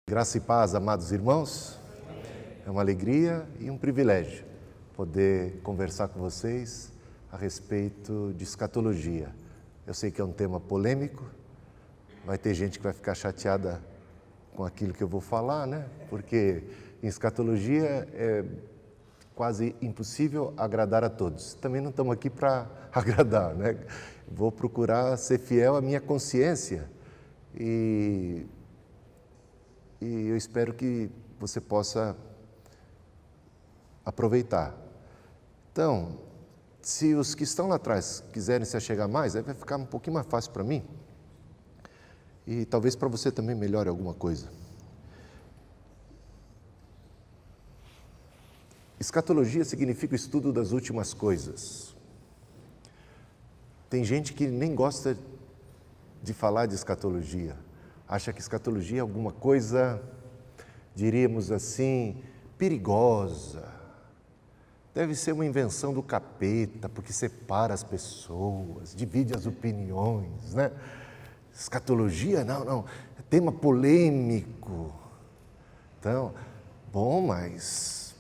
Graça e paz, amados irmãos. É uma alegria e um privilégio poder conversar com vocês a respeito de escatologia. Eu sei que é um tema polêmico, vai ter gente que vai ficar chateada com aquilo que eu vou falar, né? Porque em escatologia é quase impossível agradar a todos. Também não estamos aqui para agradar, né? Vou procurar ser fiel à minha consciência e eu espero que você possa aproveitar. Então, se os que estão lá atrás quiserem se achegar mais, aí vai ficar um pouquinho mais fácil para mim e talvez para você também melhore alguma coisa. Escatologia significa o estudo das últimas coisas. Tem gente que nem gosta de falar de escatologia. Acha que escatologia é alguma coisa, diríamos assim, perigosa. Deve ser uma invenção do capeta, porque separa as pessoas, divide as opiniões, né? Escatologia, não, é tema polêmico. Então, bom, mas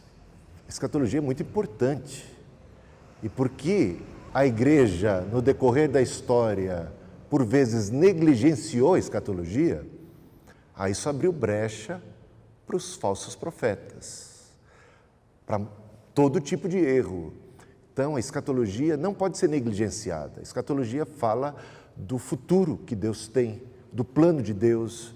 escatologia é muito importante. E por que a igreja, no decorrer da história, por vezes negligenciou a escatologia, isso abriu brecha para os falsos profetas, para todo tipo de erro. Então, a escatologia não pode ser negligenciada. A escatologia fala do futuro que Deus tem, do plano de Deus,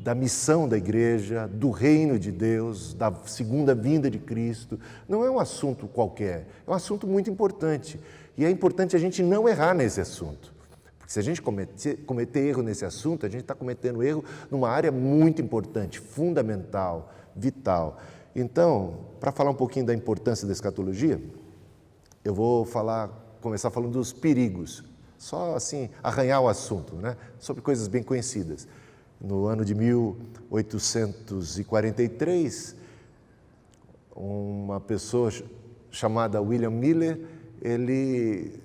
da missão da igreja, do reino de Deus, da segunda vinda de Cristo. Não é um assunto qualquer, é um assunto muito importante. E é importante a gente não errar nesse assunto. Se a gente cometer erro nesse assunto, a gente está cometendo erro numa área muito importante, fundamental, vital. Então, para falar um pouquinho da importância da escatologia, eu vou começar falando dos perigos, só assim, arranhar o assunto, né? Sobre coisas bem conhecidas. No ano de 1843, uma pessoa chamada William Miller, ele,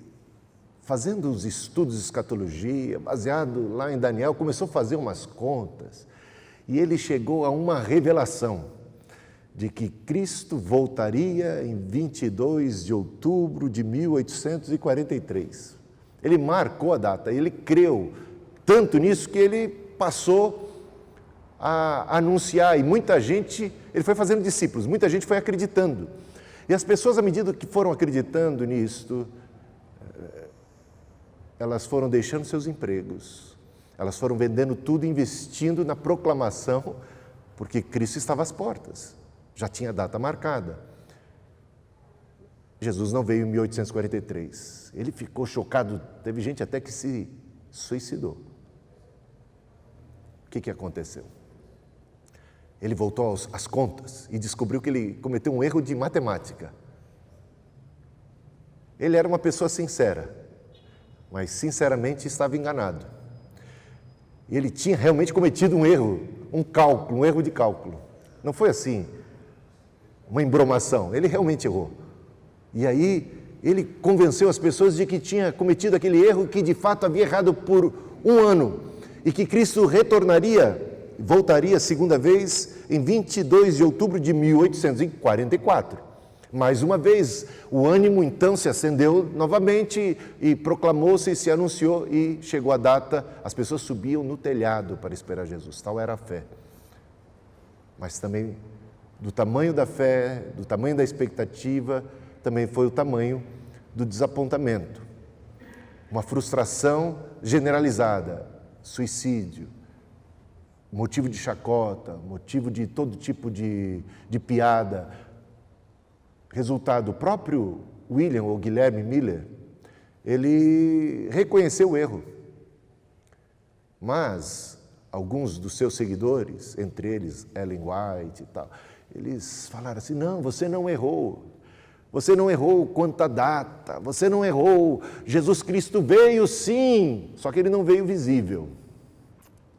fazendo os estudos de escatologia, baseado lá em Daniel, começou a fazer umas contas e ele chegou a uma revelação de que Cristo voltaria em 22 de outubro de 1843. Ele marcou a data, ele creu tanto nisso que ele passou a anunciar e muita gente, ele foi fazendo discípulos, muita gente foi acreditando. E as pessoas, à medida que foram acreditando nisto, elas foram deixando seus empregos, elas foram vendendo tudo, investindo na proclamação, porque Cristo estava às portas, já tinha data marcada. Jesus não veio em 1843, ele ficou chocado, teve gente até que se suicidou. O que aconteceu? Ele voltou às contas e descobriu que ele cometeu um erro de matemática. Ele era uma pessoa sincera, mas sinceramente estava enganado. E ele tinha realmente cometido um erro, um erro de cálculo. Não foi assim, uma embromação, ele realmente errou. E aí ele convenceu as pessoas de que tinha cometido aquele erro, que de fato havia errado por um ano, e que Cristo voltaria a segunda vez em 22 de outubro de 1844. Mais uma vez, o ânimo então se acendeu novamente e proclamou-se, se anunciou e chegou a data, as pessoas subiam no telhado para esperar Jesus, tal era a fé. Mas também do tamanho da fé, do tamanho da expectativa, também foi o tamanho do desapontamento. Uma frustração generalizada, suicídio, motivo de chacota, motivo de todo tipo de piada. Resultado, o próprio William ou Guilherme Miller, ele reconheceu o erro. Mas alguns dos seus seguidores, entre eles Ellen White e tal, eles falaram assim, não, você não errou. Você não errou quanto à data, você não errou. Jesus Cristo veio sim, só que ele não veio visível.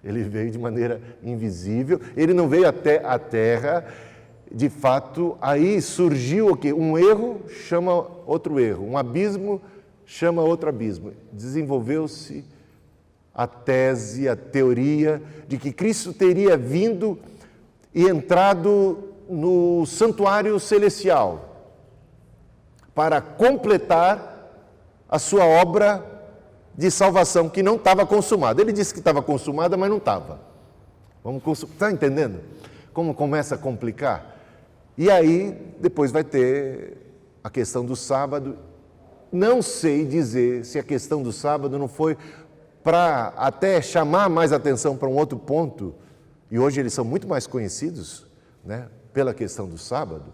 Ele veio de maneira invisível, ele não veio até a terra. De fato, aí surgiu o quê? Um erro chama outro erro, um abismo chama outro abismo. Desenvolveu-se a tese, a teoria de que Cristo teria vindo e entrado no santuário celestial para completar a sua obra de salvação, que não estava consumada. Ele disse que estava consumada, mas não estava. Está entendendo como começa a complicar? E aí, depois vai ter a questão do sábado. Não sei dizer se a questão do sábado não foi para até chamar mais atenção para um outro ponto, e hoje eles são muito mais conhecidos, né, pela questão do sábado.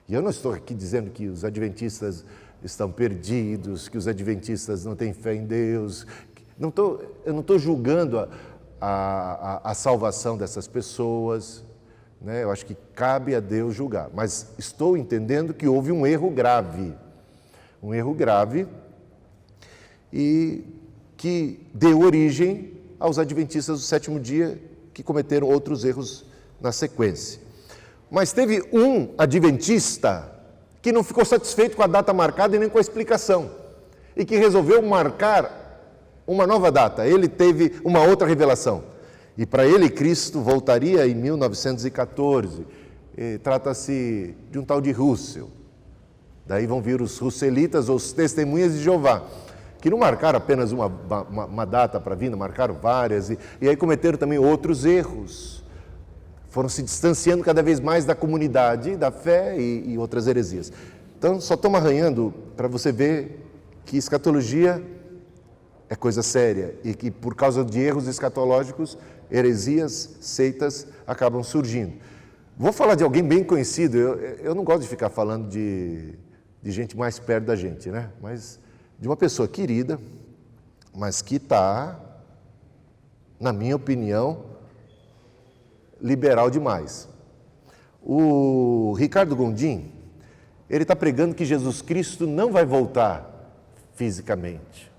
E eu não estou aqui dizendo que os adventistas estão perdidos, que os adventistas não têm fé em Deus. Eu não estou julgando a salvação dessas pessoas, né? Eu acho que cabe a Deus julgar, mas estou entendendo que houve um erro grave e que deu origem aos adventistas do sétimo dia que cometeram outros erros na sequência. Mas teve um adventista que não ficou satisfeito com a data marcada e nem com a explicação, e que resolveu marcar uma nova data. Ele teve uma outra revelação. E para ele, Cristo voltaria em 1914. Trata-se de um tal de Russell. Daí vão vir os russelitas, ou os testemunhas de Jeová, que não marcaram apenas uma data para a vinda, marcaram várias, e aí cometeram também outros erros. Foram se distanciando cada vez mais da comunidade, da fé e outras heresias. Então, só estou arranhando para você ver que escatologia é coisa séria e que, por causa de erros escatológicos, heresias, seitas acabam surgindo. Vou falar de alguém bem conhecido. Eu não gosto de ficar falando de gente mais perto da gente, né? Mas de uma pessoa querida, mas que está, na minha opinião, liberal demais. O Ricardo Gondim, ele está pregando que Jesus Cristo não vai voltar fisicamente.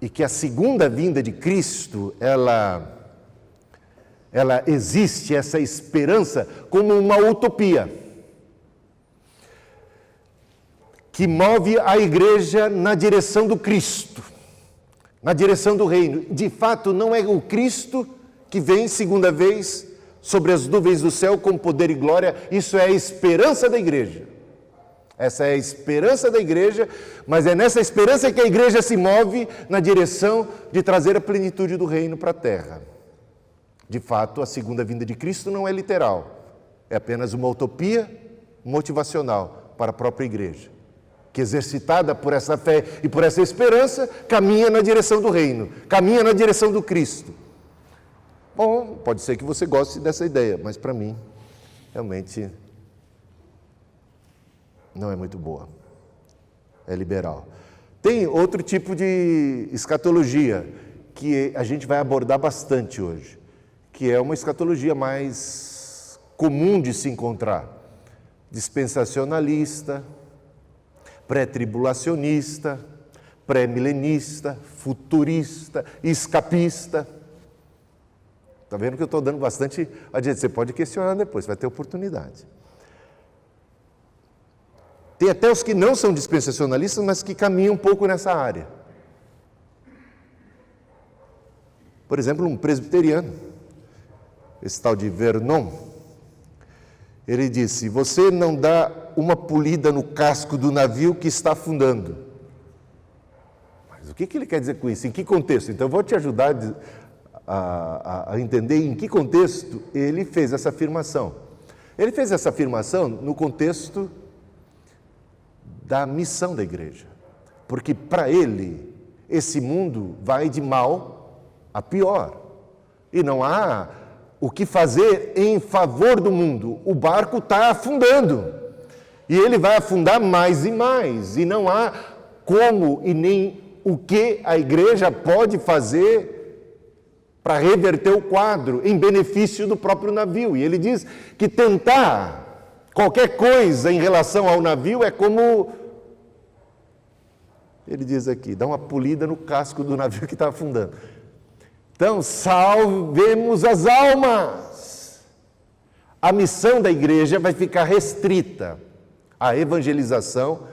E que a segunda vinda de Cristo, ela existe, essa esperança, como uma utopia, que move a igreja na direção do Cristo, na direção do reino. De fato, não é o Cristo que vem segunda vez sobre as nuvens do céu com poder e glória. Isso é a esperança da igreja. Essa é a esperança da igreja, mas é nessa esperança que a igreja se move na direção de trazer a plenitude do reino para a terra. De fato, a segunda vinda de Cristo não é literal, é apenas uma utopia motivacional para a própria igreja, que, exercitada por essa fé e por essa esperança, caminha na direção do reino, caminha na direção do Cristo. Bom, pode ser que você goste dessa ideia, mas para mim, realmente, não é muito boa. É liberal. Tem outro tipo de escatologia que a gente vai abordar bastante hoje, que é uma escatologia mais comum de se encontrar. Dispensacionalista, pré-tribulacionista, pré-milenista, futurista, escapista. Está vendo que eu estou dando bastante adiante? Você pode questionar depois, vai ter oportunidade. Tem até os que não são dispensacionalistas, mas que caminham um pouco nessa área. Por exemplo, um presbiteriano, esse tal de Vernon, ele disse: você não dá uma polida no casco do navio que está afundando. Mas o que ele quer dizer com isso? Em que contexto? Então eu vou te ajudar a entender em que contexto ele fez essa afirmação. Ele fez essa afirmação no contexto da missão da igreja. Porque para ele, esse mundo vai de mal a pior. E não há o que fazer em favor do mundo. O barco está afundando. E ele vai afundar mais e mais. E não há como e nem o que a igreja pode fazer para reverter o quadro em benefício do próprio navio. E ele diz que tentar qualquer coisa em relação ao navio é como, ele diz aqui, dá uma polida no casco do navio que está afundando. Então, salvemos as almas. A missão da igreja vai ficar restrita à evangelização,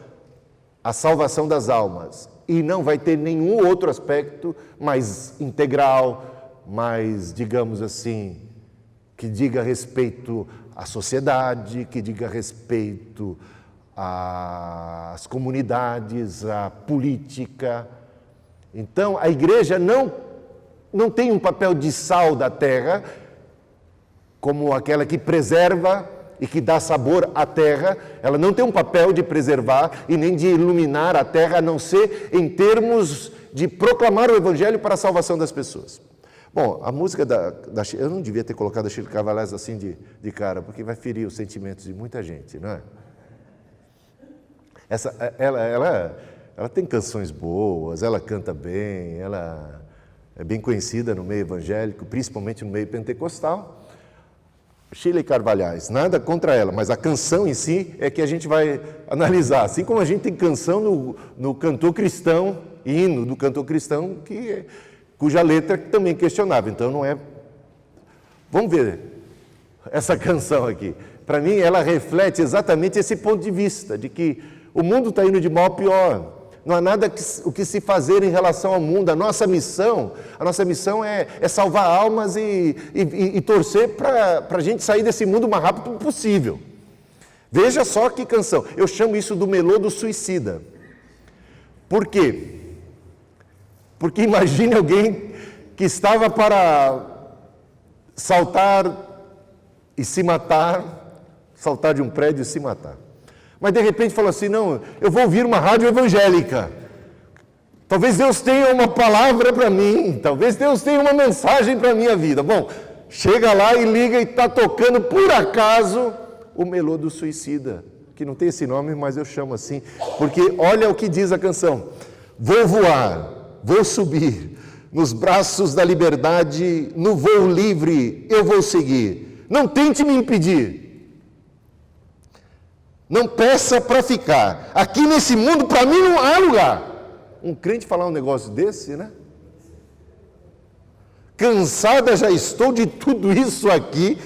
à salvação das almas. e não vai ter nenhum outro aspecto mais integral, mais, digamos assim, que diga respeito à sociedade, que diga respeito às comunidades, à política. Então, a igreja não tem um papel de sal da terra, como aquela que preserva e que dá sabor à terra. Ela não tem um papel de preservar e nem de iluminar a terra, a não ser em termos de proclamar o evangelho para a salvação das pessoas. Bom, a música eu não devia ter colocado a Shirley Carvalhais assim de cara, porque vai ferir os sentimentos de muita gente, não é? Ela tem canções boas, ela canta bem, ela é bem conhecida no meio evangélico, principalmente no meio pentecostal. Shirley Carvalhais, nada contra ela, mas a canção em si é que a gente vai analisar. Assim como a gente tem canção no cantor cristão, hino do cantor cristão, cuja letra também é questionável. Então não é... Vamos ver essa canção aqui. Para mim, ela reflete exatamente esse ponto de vista, de que o mundo está indo de mal a pior. Não há nada o que se fazer em relação ao mundo. A nossa missão é salvar almas e torcer para a gente sair desse mundo o mais rápido possível. Veja só que canção. Eu chamo isso do melô do suicida. Por quê? Porque imagine alguém que estava para saltar e se matar, saltar de um prédio e se matar. Mas de repente falou assim, não, eu vou ouvir uma rádio evangélica. Talvez Deus tenha uma palavra para mim, talvez Deus tenha uma mensagem para a minha vida. Bom, chega lá e liga e está tocando, por acaso, o melô do suicida, que não tem esse nome, mas eu chamo assim, porque olha o que diz a canção. Vou voar, vou subir, nos braços da liberdade, no voo livre eu vou seguir. Não tente me impedir. Não peça para ficar. Aqui nesse mundo, para mim, não há lugar. Um crente falar um negócio desse, né? Cansada já estou de tudo isso aqui.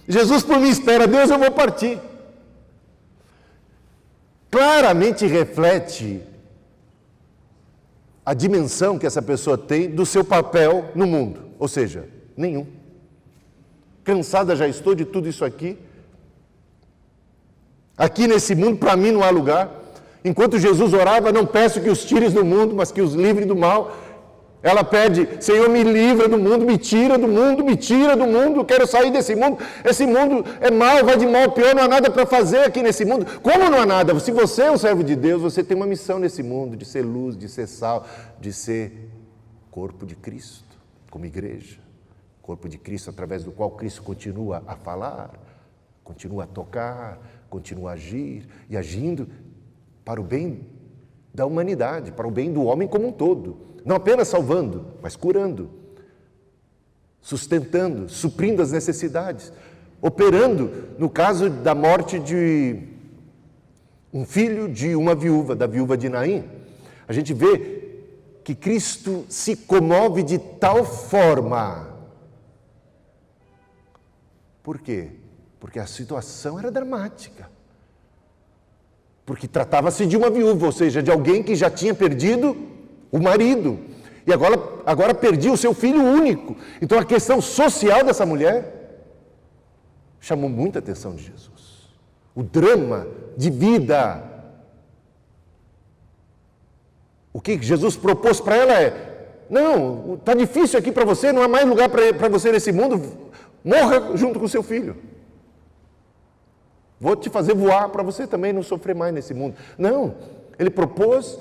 Jesus por mim espera. Deus, eu vou partir. Claramente reflete a dimensão que essa pessoa tem do seu papel no mundo. Ou seja, nenhum. Cansada já estou de tudo isso aqui. Aqui nesse mundo, para mim, não há lugar. Enquanto Jesus orava, não peço que os tires do mundo, mas que os livre do mal. Ela pede, Senhor, me livra do mundo, me tira do mundo, me tira do mundo, eu quero sair desse mundo. Esse mundo é mau, vai de mal a pior, não há nada para fazer aqui nesse mundo. Como não há nada? Se você é um servo de Deus, você tem uma missão nesse mundo, de ser luz, de ser sal, de ser corpo de Cristo, como igreja. Corpo de Cristo, através do qual Cristo continua a falar, continua a tocar, continua a agir e agindo para o bem da humanidade, para o bem do homem como um todo. Não apenas salvando, mas curando, sustentando, suprindo as necessidades, operando no caso da morte de um filho de uma viúva, da viúva de Naim. A gente vê que Cristo se comove de tal forma. Por quê? Porque a situação era dramática. Porque tratava-se de uma viúva, ou seja, de alguém que já tinha perdido o marido. E agora perdia o seu filho único. Então a questão social dessa mulher chamou muita atenção de Jesus. O drama de vida. O que Jesus propôs para ela é, não, está difícil aqui para você, não há mais lugar para você nesse mundo, morra junto com o seu filho. Vou te fazer voar para você também não sofrer mais nesse mundo. Não, ele propôs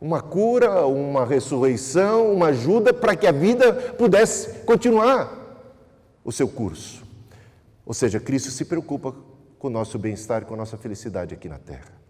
uma cura, uma ressurreição, uma ajuda para que a vida pudesse continuar o seu curso. Ou seja, Cristo se preocupa com o nosso bem-estar e com a nossa felicidade aqui na Terra.